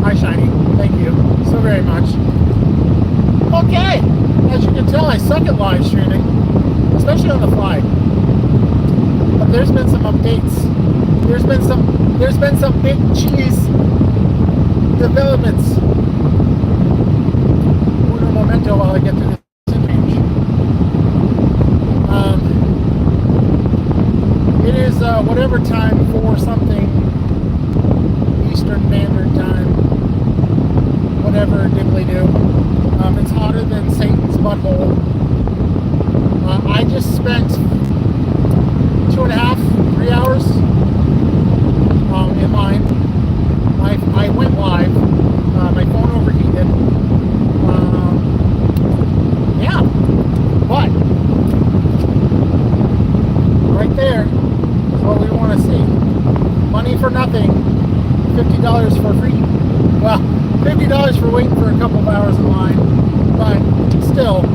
Hi, Shiny. Thank you so very much. Okay, as you can tell, I suck at live streaming, especially on the fly. But there's been some updates. There's been some big cheese developments. Uno momento while I get through this image. It is whatever time for something Eastern Standard Time, whatever diddly do. It's hotter than Satan's butthole. I just spent 2.5, 3 hours in line. I went live. My phone overheated. Yeah, but right there is what we want to see. Money for nothing. $50 for free. Well, $50 for waiting for a couple of hours in line, but still,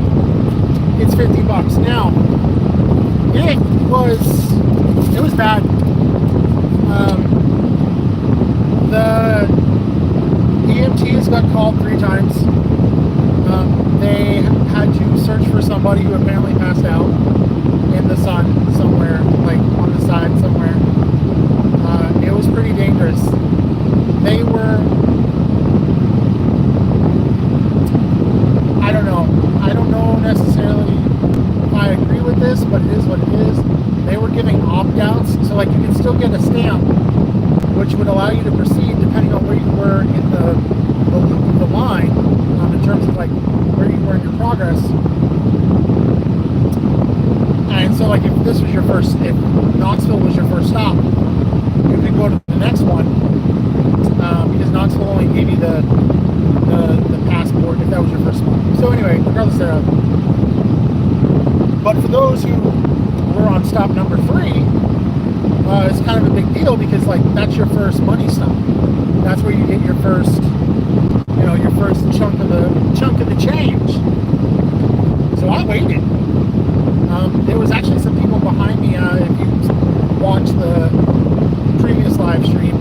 it's $50. Now, it was bad. The EMTs got called 3 times. They had to search for somebody who apparently passed out in the sun somewhere, like on the side somewhere. It was pretty dangerous. They were, I don't know necessarily if I agree with this, but it is what it is. They were giving opt-outs, so like you can still get a stamp, which would allow you to proceed depending on where you were in the line, in terms of like where you were in your progress. And so like if Knoxville was your first stop, you could go to the next one, because Knoxville only gave you the passport if that was your first stop. So anyway, regardless thereof. But for those who were on stop number 3, it's kind of a big deal because like that's your first money stop. That's where you get your first, your first chunk of the change. So I waited. There was actually some people behind me. If you watch the previous live stream,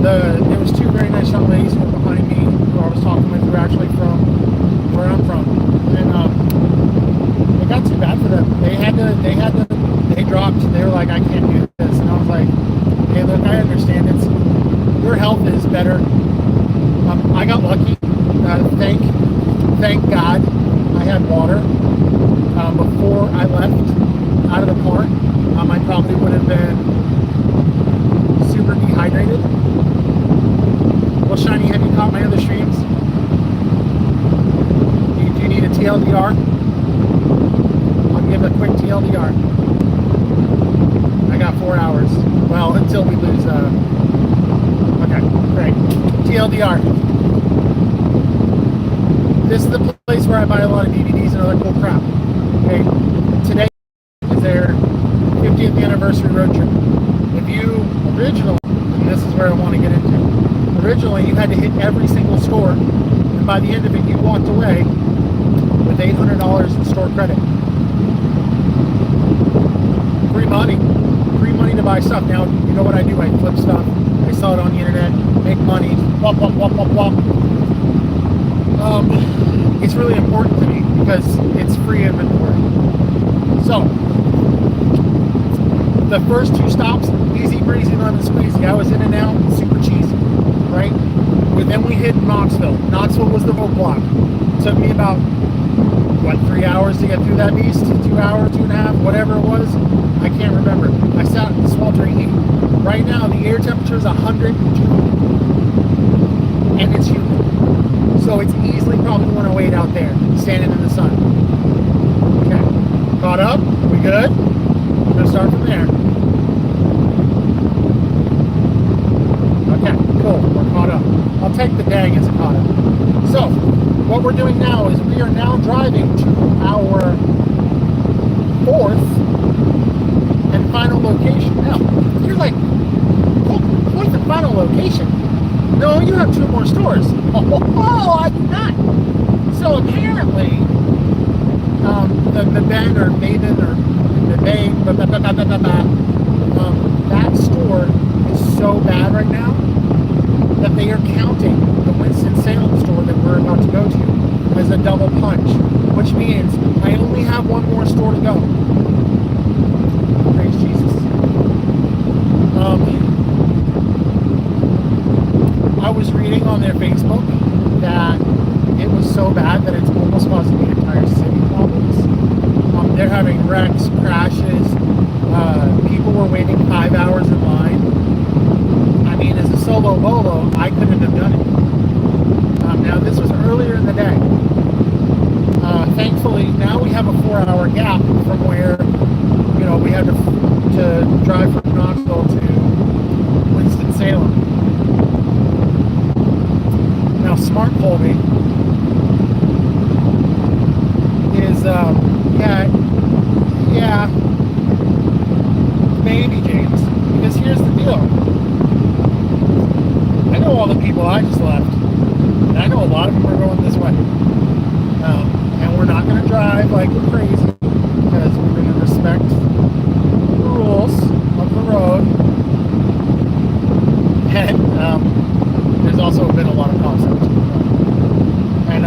there was 2 very nice young ladies who were behind me who I was talking with, who were actually from where I'm from, and it got too bad for them. They dropped. They were like, I can't do this, and I was like, hey, look, I understand. Your health is better. I got lucky. Thank God I had water before I left out of the park. I probably would have been super dehydrated. Well, Shiny, have you caught my other streams? Do you need a TLDR? I'll give a quick TLDR. I got 4 hours. Well, until we lose. Okay, great. TLDR. This is the place where I buy a lot of DVDs and other cool crap. Okay, today is their 50th anniversary road trip. If you originally, and this is where I want to get into, originally you had to hit every single store, and by the end of it you walked away with $800 in store credit. Free money to buy stuff. Now, you know what I do? I flip stuff. I sell it on the internet, make money, wop, wop, wop, wop, wop. It's really important to me because it's free inventory. So, the first 2 stops, easy breezy, lemon squeezy. I was in and out, super cheesy, right? But then we hit Knoxville. Knoxville was the roadblock. It took me about, 3 hours to get through that beast? 2 hours, 2.5, whatever it was. I can't remember. I sat in sweltering heat. Right now, the air temperature is 102, and it's humid. So it's easily probably 108 out there, standing in the sun. Okay, caught up? We good? We're gonna start from there. Okay, cool, we're caught up. I'll take the dang as a caught up. So, what we're doing now is we are now driving to our 4th and final location. Now, you're like, 4th and final location? No, you have 2 more stores. Oh, I do not. So apparently, the Ben or Maven or the Bay, that store is so so bad right now that they are counting the Winston-Salem store that we're about to go to as a double punch, which means I only have one more store to go. Praise Jesus. I was reading on their Facebook that it was so bad that it's almost causing the entire city problems. They're having wrecks, crashes. People were waiting 5 hours in line. I mean, as a solo bolo, I couldn't have done it. Now, this was earlier in the day. Thankfully, now we have a 4-hour gap from where, we had to drive from Knoxville to Winston-Salem. Now, Smart Colby is, maybe, James. Because here's the deal. I know all the people I just left, and I know a lot of them are going this way. And we're not going to drive like we're crazy, because we're going to respect the rules of the road. And there's also been a lot of cops out too. And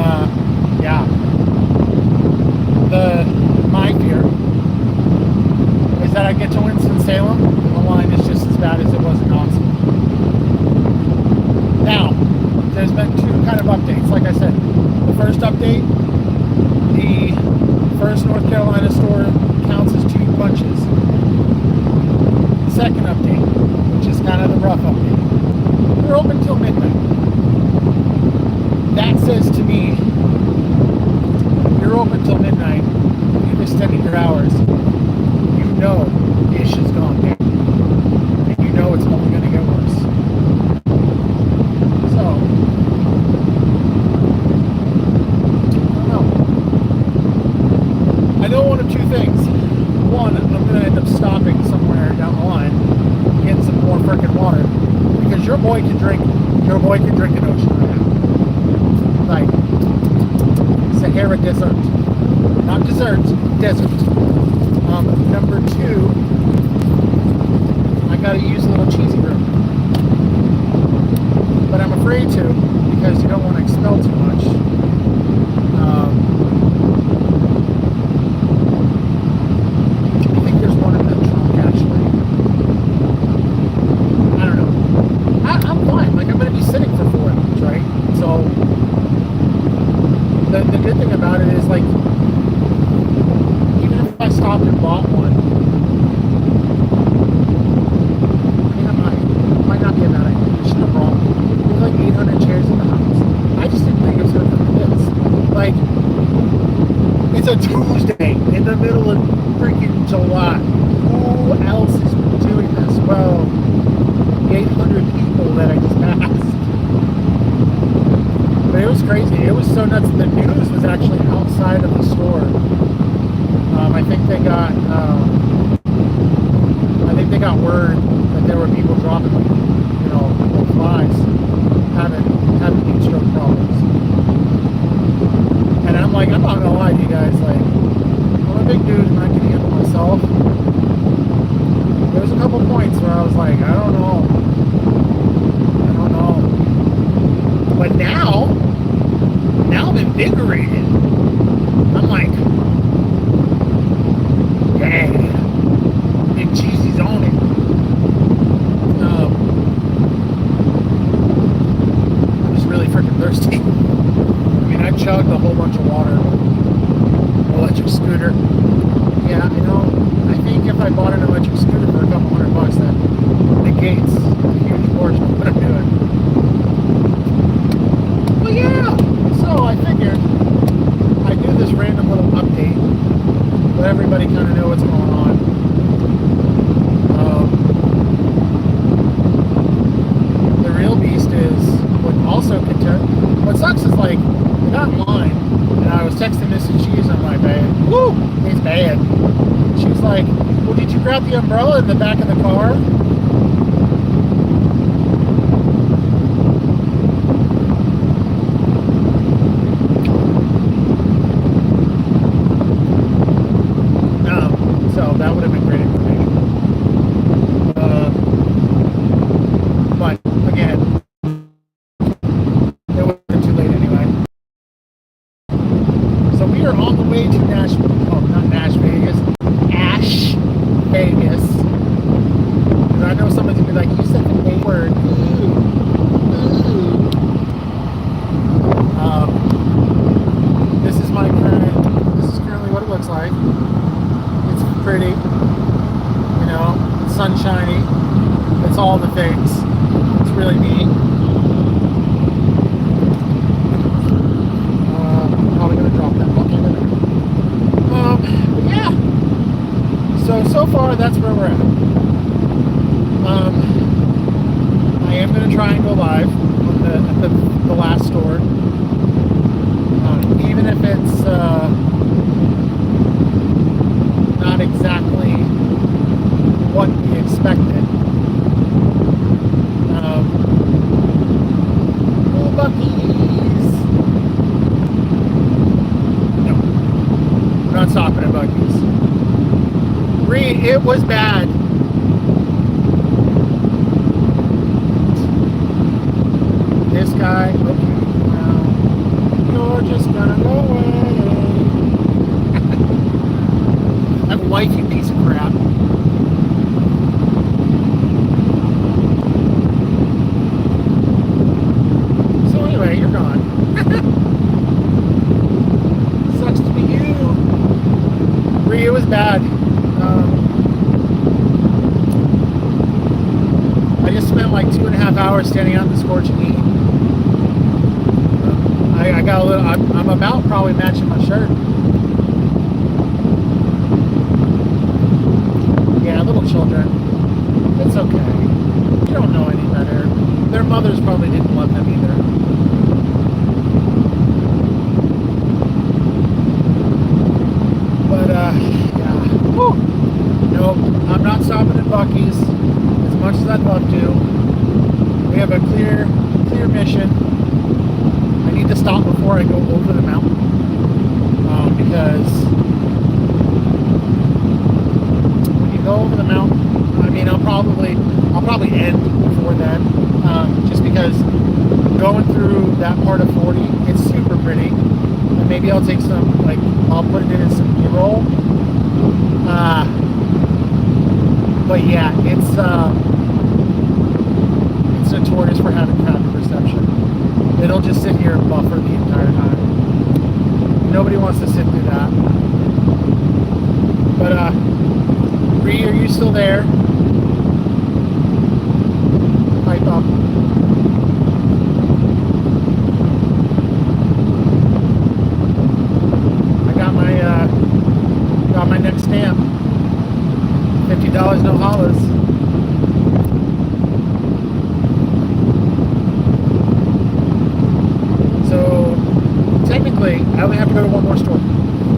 my fear is that I get to Winston-Salem and the line is just as bad as it was in Knoxville. Now, there's been two kind of updates. Like I said, the first update, the first North Carolina store counts as 2 punches. The second update, which is kind of the rough update, we're open till midnight. That says to me, you're open till midnight, you've extended your hours, you know the issue's gone down, and you know it's only going to get worse. So, I know one of two things. One, I'm going to end up stopping somewhere down the line, getting some more freaking water, because your boy can drink an ocean right now. Like Sahara desert, not dessert, desert. Number 2, I gotta use a little cheesy room, but I'm afraid to, because you don't want to expel too much. I think there's one in the trunk actually. I don't know. I'm fine. Like, I'm gonna be sitting for 4 hours, right? So the good thing about it is, like, even if I stopped and bought one, I mean, it might not be a bad idea. I should have brought one. There's like 800 chairs in the house. I just didn't think it was going to be this. Like, it's a Tuesday in the middle of freaking July. Who else is doing this? Well, the 800 people that I just passed. But it was crazy. It was so nuts. The news was actually outside of the store. I think they got word that there were people dropping, flies, having heat stroke problems. And I'm like, I'm not gonna lie to you guys. Like, I'm a big dude and I can handle myself. There was a couple points where I was like, I don't know. But now I'm invigorated. I'm like, yeah, Big Cheesy's on it. I'm just really freaking thirsty. I mean, I chugged a whole bunch of water. Electric scooter. Yeah, I think if I bought an electric scooter for a couple $100, that negates a huge portion of what I'm doing. Well, yeah, so I figured I'd do this random little update, let everybody kind of know what's going on. The real beast is what sucks is, like, I got in line, and I was texting Mrs. Cheese on my bed. Woo, it's bad. She was like, well, did you grab the umbrella in the back of the car? So that would have been great information. all the things. It's really neat. Probably gonna drop that book into there. But yeah. So far that's where we're at. I am gonna try and go live at the last store. Even if it's not exactly what we expected. Oh, Buc-ee's. No, we're not stopping at Buc-ee's. It was bad. This guy, okay, now you're just gonna go away. That wife, you piece of crap. So anyway, you're gone. Sucks to be you. It was bad. I just spent like 2.5 hours standing out in the scorching heat. I got a little. I'm about probably matching my shirt. Yeah, little children. It's okay. You don't know any better. Their mothers probably didn't love them either. But yeah. Whew. No, I'm not stopping at Buc-ee's as much as I'd love to. We have a clear mission. I need to stop before I go over the mountain, because when you go over the mountain, I mean, I'll probably end before then, just because going through that part of 40, it's super pretty, and maybe I'll take some, like, I'll put it in as some B-roll. But yeah, it's notorious for having crappy reception. It'll just sit here and buffer the entire time. Nobody wants to sit through that. But Bree, are you still there? Pipe up. I got my next stamp. $50, no hollers. So technically, I only have to go to one more store.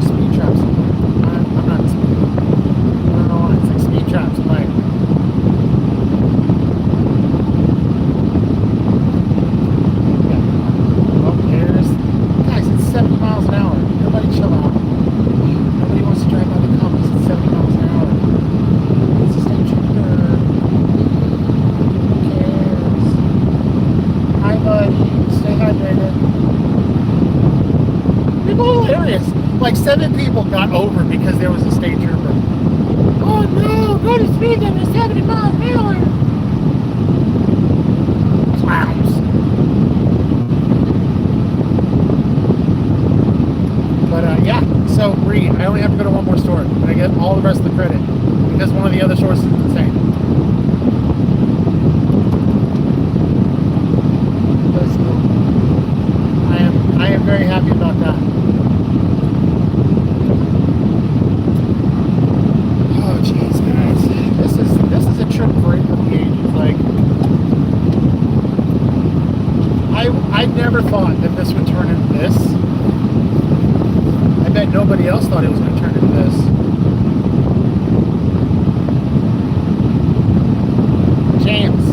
Speed traps. I'm not speeding. I don't know why. It's like speed traps. I'm like, yeah. Oh, there's, guys, it's 70 miles an hour. Everybody chill out. Nobody wants to drive by the compass at 70 miles an hour. It's a state trooper. Who cares? Hi, buddy. Stay hydrated. People are hilarious. Like 7 people got over because there was a state trooper. Oh no, go to speed limit 70 miles an hour. Clowns. But yeah, so Bree, I only have to go to one more store, and I get all the rest of the credit because one of the other stores is insane. I am very happy about that. Oh jeez, guys, this is a trip for the ages. Like, I never thought that this would turn into this. I bet nobody else thought it was going to turn into this. James,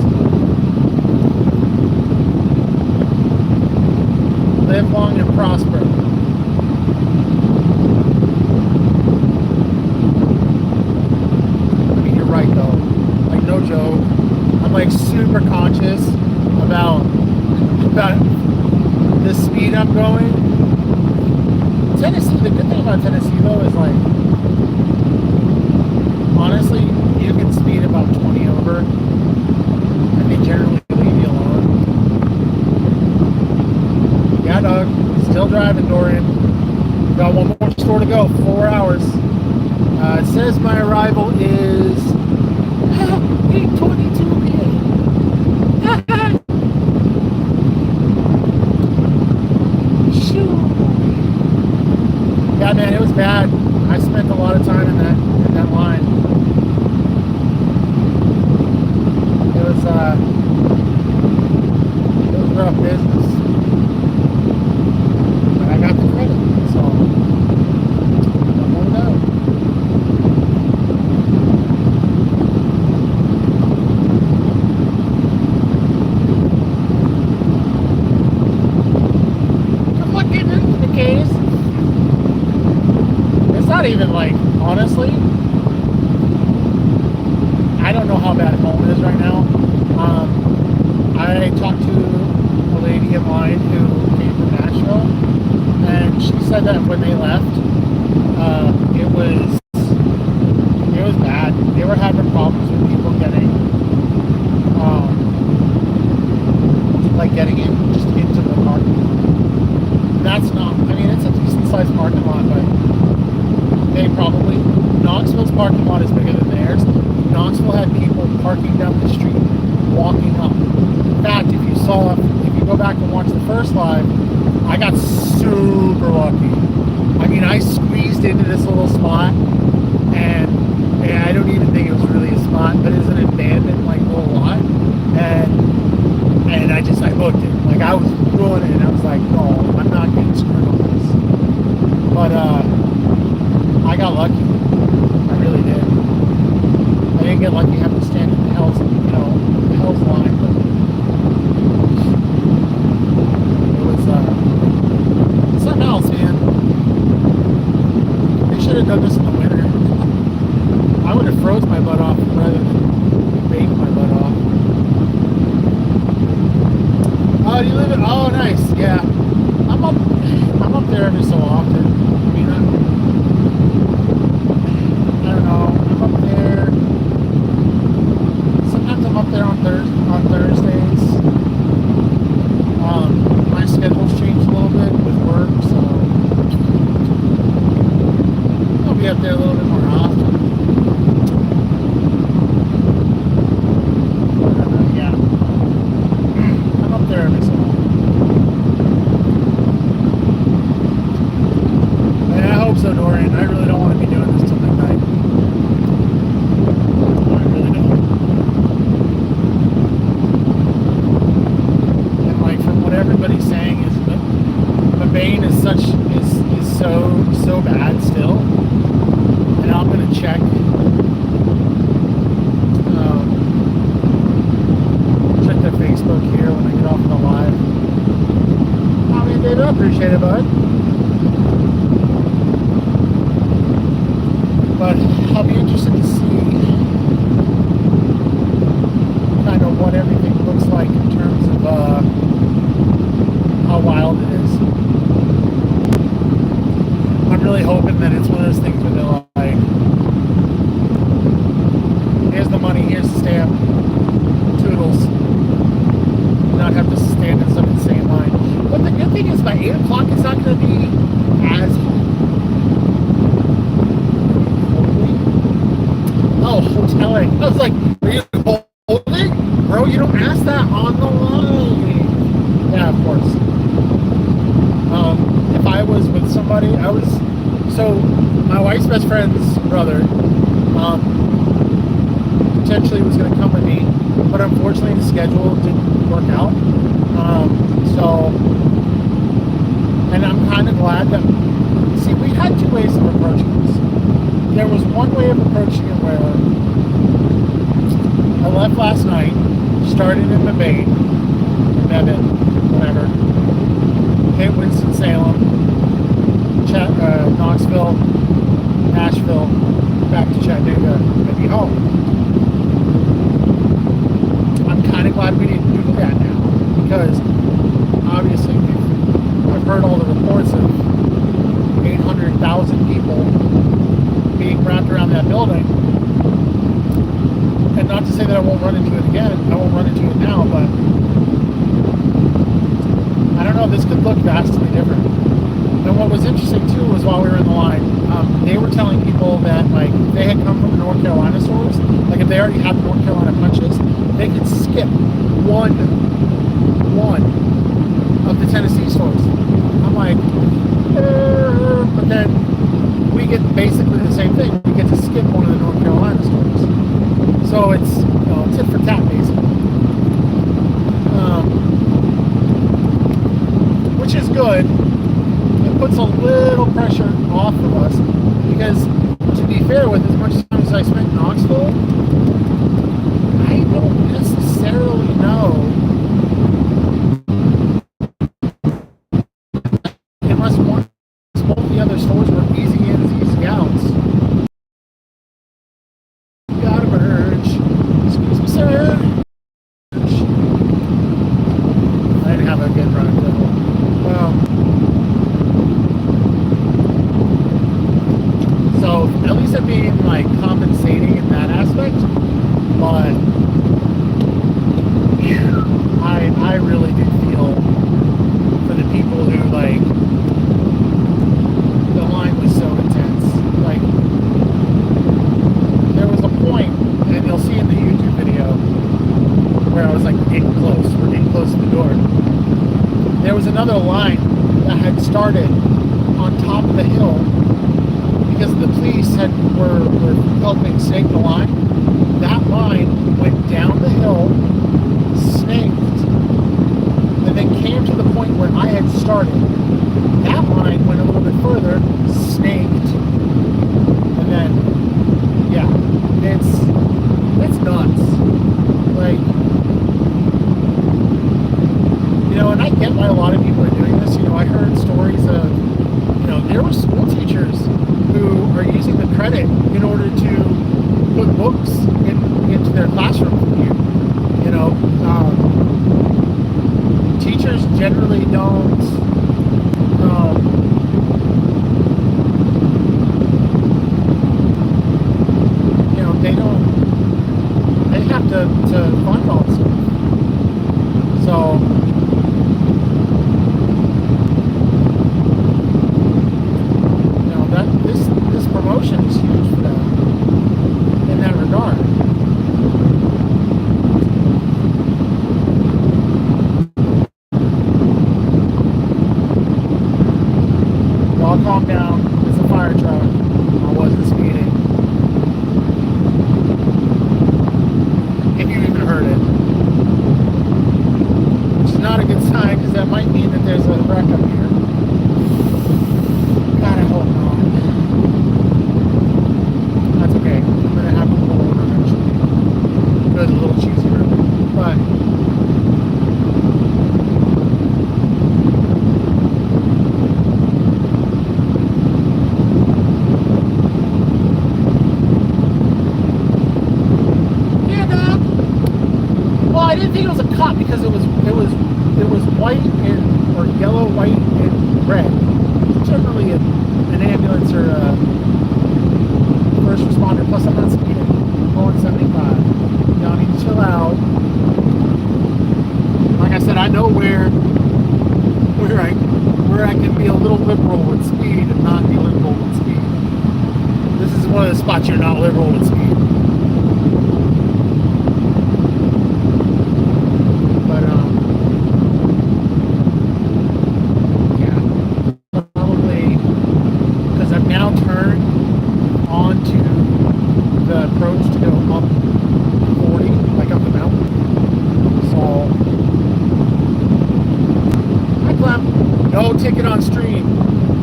live long and prosper. I mean, you're right though. Like, no joke. I'm like super conscious about the speed I'm going. Tennessee, the good thing about Tennessee though is, like, honestly, you can speed about 20 over and they generally leave you alone. Yeah, dog, still driving, Dorian. Got one more store to go, 4 hours. It says my arrival is 8:22 p.m. bad. I spent a lot of time in that line. It was rough business. But I got the credit, so I'm going to I'm looking at McKay's. It's not even like, honestly, I don't know how bad home is right now. I talked to a lady in line who came from Nashville, and she said that when they left, it was bad. They were having problems with people getting in just into the parking lot. That's not. I mean, it's a decent sized parking lot, but they probably Knoxville's parking lot is bigger than theirs. Knoxville had people parking down the street, walking up. In fact, if you go back and watch the first live, I got super lucky. I mean, I squeezed into this little spot, and I don't even think it was really a spot, but it's an abandoned like little lot, and I booked it. Like I was doing it, and I was like, no, I'm not getting screwed on this. But I got lucky. I really did. I didn't get lucky having to stand in hell's line, but it was something else, man. They should have done this in the winter. I would have froze my butt off rather than baked my butt off. Oh, do you live in? Oh, nice. Yeah, I'm up there every so often. I mean, I don't know. I'm up there. Sometimes I'm up there on Thursdays. My schedule's changed a little bit with work, so I'll be up there a little bit more often. Yeah, I'm up there every so often. And I hope so, Dorian. I really don't want to be doing this till midnight. I really don't. And like from what everybody's saying is that Mabane is so bad still. And I'm gonna check their Facebook here when I get off the live. I mean, David, I appreciate it, bud. But I'll be interested to see kind of what everything looks like in terms of how wild it is. I'm really hoping that it's one of those things where they're like, here's the money, here's the stamp, toodles. Not have to stand in some insane line. But the good thing is by 8 o'clock it's not going to be as hot. Oh, hoteling. I was like, are you holding? Bro, you don't ask that on the line. Yeah, of course. If I was with somebody, so my wife's best friend's brother, potentially was going to come with me, but unfortunately the schedule didn't work out. And I'm kind of glad that, see, we had two ways of approaching this. There was one way of approaching it where I left last night, started in Mabane, Bevan, whatever, hit Winston-Salem, Knoxville, Nashville, back to Chattanooga, and be home. I'm kind of glad we didn't do that now, because obviously I've heard all the reports of 800,000 people being wrapped around that building. And not to say that I won't run into it again, I won't run into it now, but I don't know, this could look vastly different. And what was interesting too was while we were in the line, they were telling people that like if they had come from the North Carolina stores, like if they already had the North Carolina punches, they could skip one of the Tennessee stores. I'm like, but then we get basically the same thing. We get to skip one of the North Carolina stores. So it's, tit for tat, basically. Which is good. It puts a little pressure off of us because, to be fair, with as much time as I spent in Knoxville, I don't necessarily know, unless both the other stores were easy ins, easy outs. Got a merge. Excuse me, sir. I didn't have a good run. So at least it being like compensating in that aspect, but I really do feel for the people who, like, the line was so intense. Like, there was a point, and you'll see in the YouTube video, where I was like, we're getting close to the door. There was another line that had started on top of the hill because the police were helping snake the line. That line went down the hill, snaked, and then came to the point where I had started. That line went a little bit further, snaked, and then, yeah, it's nuts. Like, and I get why a lot of people are doing this. I heard stories of, there were school teachers who are using the credit in order to put books into their classroom for you. Teachers generally don't, they have to fund all this stuff. So, this promotion is huge for them in that regard. Y'all calm down. It's a fire truck. I wasn't speeding. If you even heard it. Which is not a good sign, because that might mean that there's a wreck up here. God, I hope not. That's okay. I'm going to have to pull over eventually. It was a little cheesier. But I didn't think it was a cop because it was white and, or yellow, white, and red. Generally an ambulance or a first responder. Plus, I'm not speeding. I'm going 75. Y'all need to chill out. Like I said, I know where I can be a little liberal with speed and not be liberal with speed. This is one of the spots you're not liberal with speed. Ticket on stream.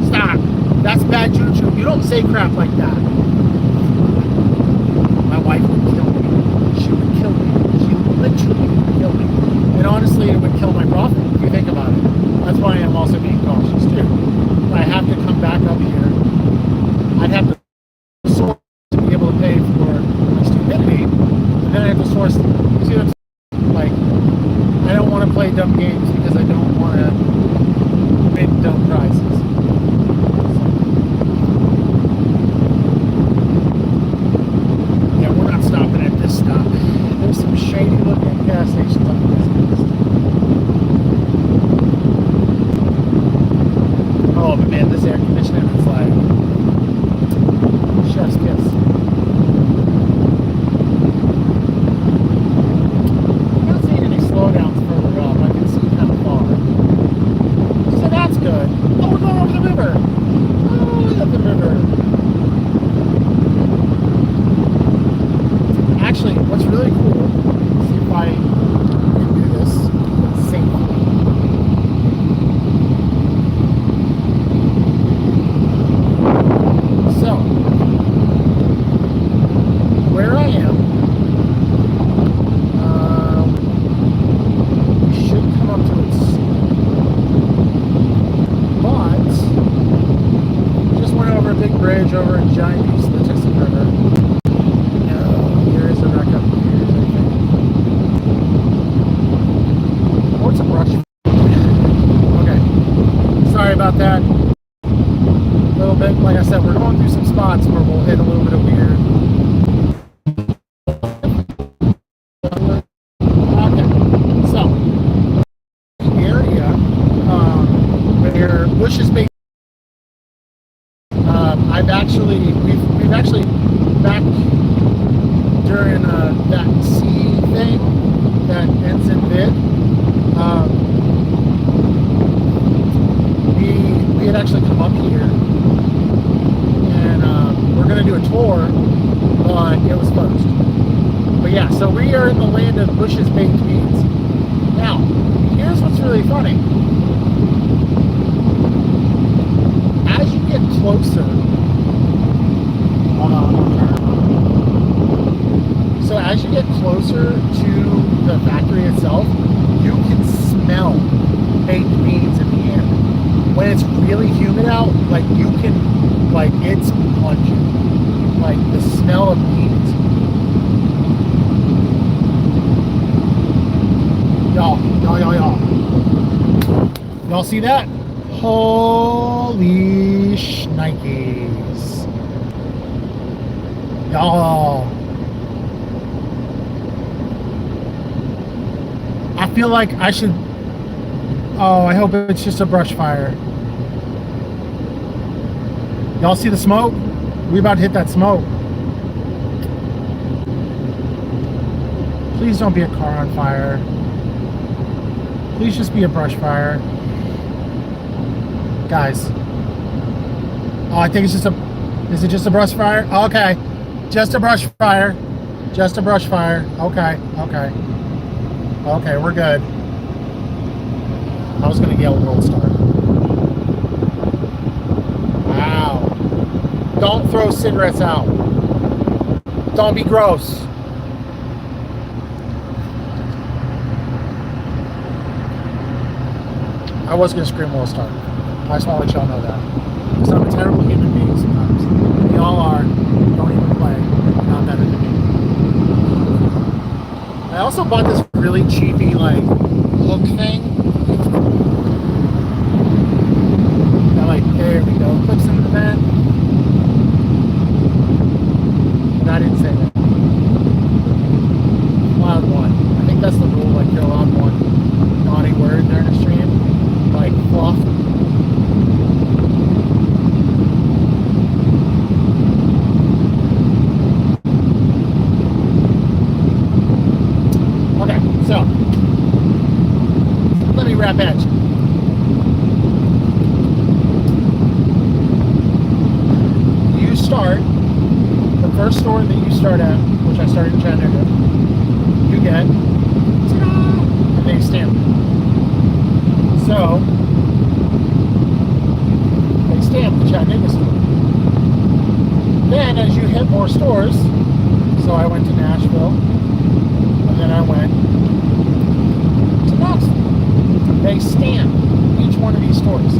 Stop. That's bad juju. You don't say crap like that. My wife would kill me. She would kill me. She literally would kill me. And honestly, it would kill my profit if you think about it. That's why I'm also being cautious too. I have to come back up here. I'd have to source to be able to pay for my stupidity. And then I have to source. See what I'm saying? Like, I don't want to play dumb games because I don't want to big dumb prices. Yeah, we're not stopping at this stop. There's some shady looking gas stations on this list. Oh, but man, this air conditioning is like chef's kiss. I'm not seeing any slowdowns further up. I can see kind of far. So that's good. Oh, we're going about that a little bit. Like I said, we're going through some spots where we'll hit a little bit of weird. Okay, so the area where Bush is based, we've actually back during that C thing that ends in vid. We had actually come up here and we're going to do a tour, but it was closed. But yeah, so we are in the land of Bush's baked beans. Now, here's what's really funny. As you get closer, so as you get closer to the factory itself, you can smell baked beans in the air. When it's really humid out, like you can, like it's pungent. Like the smell of beans. Y'all see that? Holy shnikes. Y'all. I feel like I should. Oh, I hope it's just a brush fire. Y'all see the smoke? We about to hit that smoke. Please don't be a car on fire. Please just be a brush fire. Guys. Oh, I think it's just a... Is it just a brush fire? Okay. Just a brush fire. Just a brush fire. Okay. Okay. Okay, we're good. I was going to yell world star. Wow. Don't throw cigarettes out. Don't be gross. I was going to scream world star. I just want to let y'all know that. Because I'm a terrible human being sometimes. We all are. Don't even play. You're not better than me. I also bought this really cheapy, like, hook thing. That, like, there we go. Clips in the vent. But I didn't say that. Allowed one. I think that's the rule. Like, you're allowed one naughty word during a stream. Like, fluff. So, let me wrap at you. You start, the first store that you start at, which I started in Chattanooga, you get, and they stamp it. So, they stamp the Chattanooga store. Then, as you hit more stores, so I went to Nashville, and then I went to Knoxville. They stamp each one of these stores.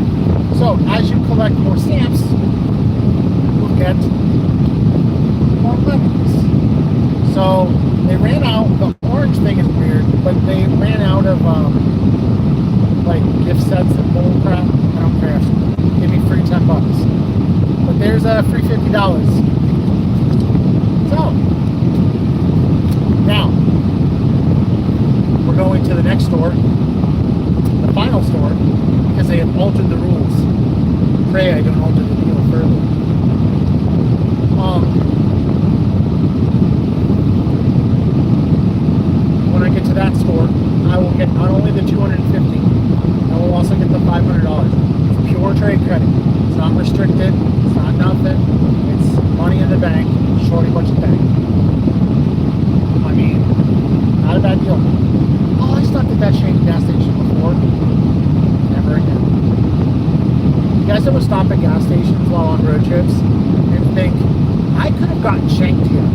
So as you collect more stamps, you'll get more lemons. So they ran out, the orange thing is weird, but they ran out of like gift sets and bull crap. I don't care. Give me free $10. But there's a free $50. So now we're going to the next store, the final store, because they have altered the rules. Pray I don't alter the deal further. When I get to that store, I will get not only the $250, I will also get the $500. It's pure trade credit. It's not restricted. It's not nothing. It's money in the bank. Shorty bunch of bank. I mean, not a bad deal. Oh, I stopped at that Shane gas station before. Never again. You guys ever stop at gas stations while on road trips and think, I could have gotten shanked here?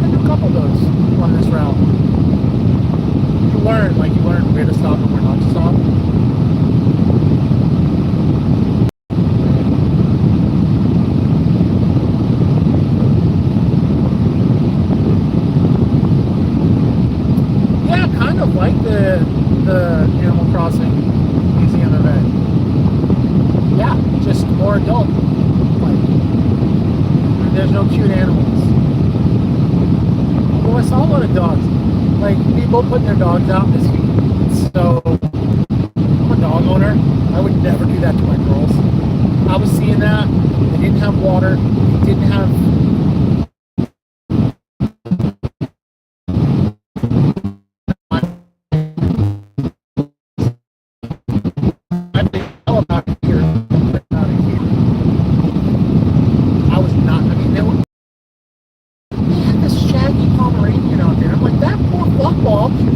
I do a couple of those on this route. You learn where to stop and where not to stop. Like the Animal Crossing or adult. Like, there's no cute animals. Well, I saw a lot of dogs. Like, people putting their dogs out in this heat. So, I'm a dog owner. I would never do that to my girls. I was seeing that. They didn't have water. They didn't have...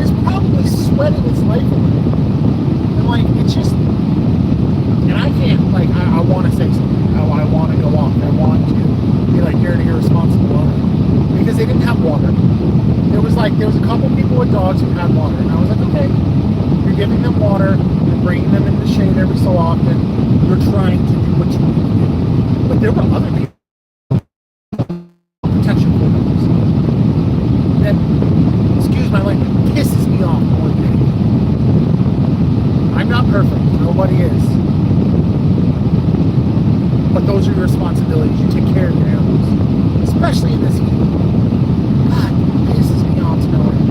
is probably sweating its life away. And like, it's just, and I can't, like, I want to say something. I want to go off. I want to be like, you're an irresponsible owner. Because they didn't have water. There was a couple people with dogs who had water. And I was like, okay, you're giving them water, you're bringing them in the shade every so often, you're trying to do what you need to do. But there were other people, protection programs, that, excuse my language, pisses me off more than anything. I'm not perfect. Nobody is. But those are your responsibilities. You take care of your animals. Especially in this heat. God, it pisses me off to no end.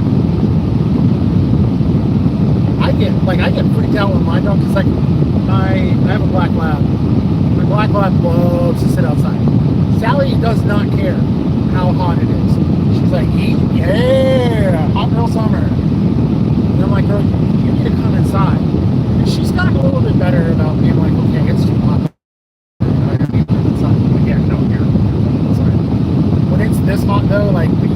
I get freaked out with my dog because like I have a black lab. My black lab loves to sit outside. Sally does not care how hot it is. She's like, yeah, hot girl summer. And I'm like, girl, you need to come inside. And she's gotten a little bit better about being like, okay, it's too hot. I don't need to come inside. Like, yeah, no, you're inside. When it's this hot though, like we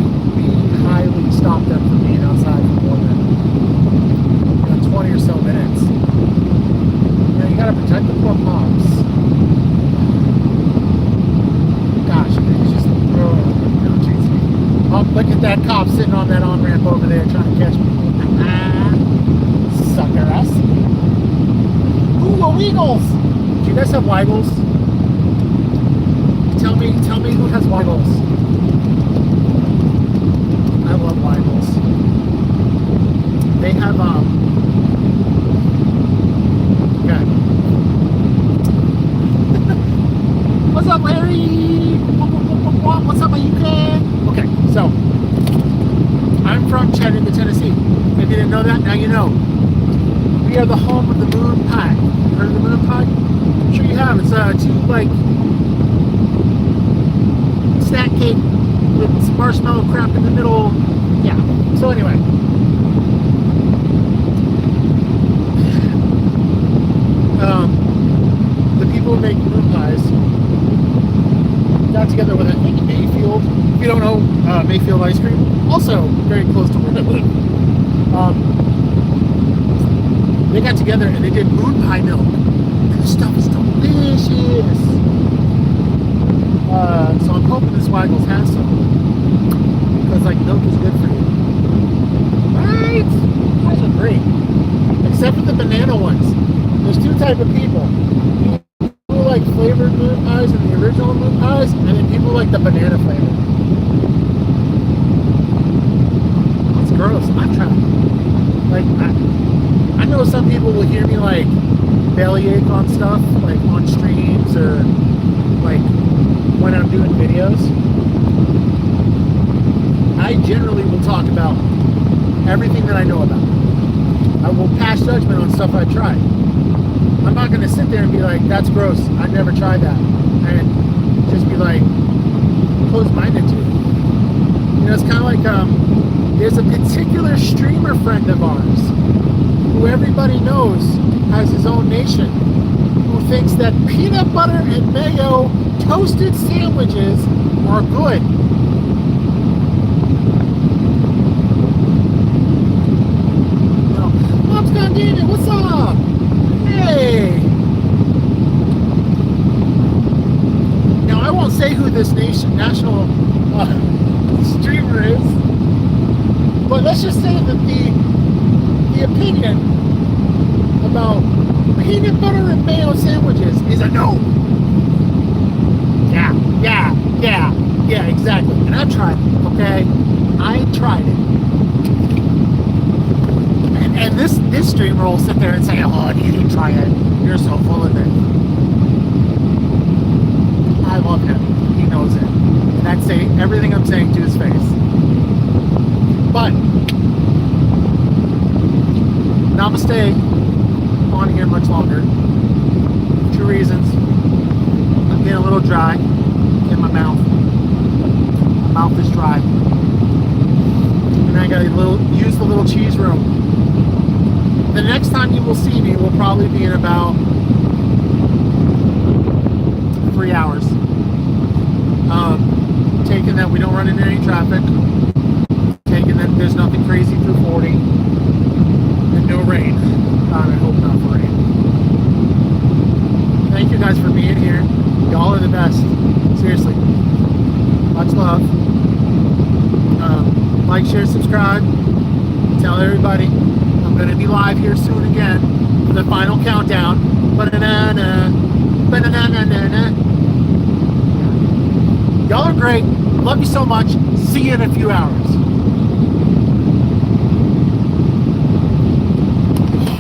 highly stop them from being outside for more than 20 or so minutes. You know, you gotta protect the poor moms. Gosh, it's just irritates me. Oh, look at that cop sitting on that on-ramp over there trying to catch me. Sucker ass. Ooh, a Wiggles! Do you guys have Wiggles? Tell me who has Wiggles. I love Wiggles. They have, okay. What's up, Larry? What's up, UK? Okay, so I'm from Chattanooga, Tennessee. If you didn't know that, now you know. We are the home of the moon pie. Heard of the moon pie? I'm sure you have. It's two like snack cake with some marshmallow crap in the middle. Yeah. So anyway. The people who make moon pies got together with, I think, Mayfield. If you don't know, Mayfield ice cream, also very close to where I live. They got together and they did moon pie milk. And the stuff is delicious. So I'm hoping this Wiggles has some. Because, like, milk is good for you. Right? Those are great. Except for the banana ones. There's two types of people. People like flavored moon pies and the original moon pies, and then people like the banana flavor. It's gross. I'm trying. Like, I know some people will hear me like bellyache on stuff, like on streams or like when I'm doing videos. I generally will talk about everything that I know about. I will pass judgment on stuff I've tried. I'm not going to sit there and be like, that's gross, I've never tried that. And just be like, close-minded to it. You know, it's kind of like, there's a particular streamer friend of ours who everybody knows has his own nation, who thinks that peanut butter and mayo toasted sandwiches are good. Mom's gone, David, what's up? Hey! Now, I won't say who this national streamer is, but let's just say that the opinion about peanut butter and mayo sandwiches is a no. Yeah, exactly. And I tried it, okay? I tried it. And this streamer will sit there and say, oh, you didn't try it. You're so full of it. that. He knows it. And that's saying everything I'm saying to his face. But not gonna stay on here much longer. 2 reasons. I'm getting a little dry in my mouth. My mouth is dry. And I gotta use the little cheese room. The next time you will see me will probably be in about 3 hours. Taking that we don't run into any traffic. Taking that there's nothing crazy through 40. And no rain. God, I hope not for rain. Thank you guys for being here. Y'all are the best. Seriously. Much love. Like, share, subscribe. Tell everybody. I'm going to be live here soon again for the final countdown. Ba-na-na-na. Ba-na-na-na-na. Y'all are great. Love you so much. See you in a few hours.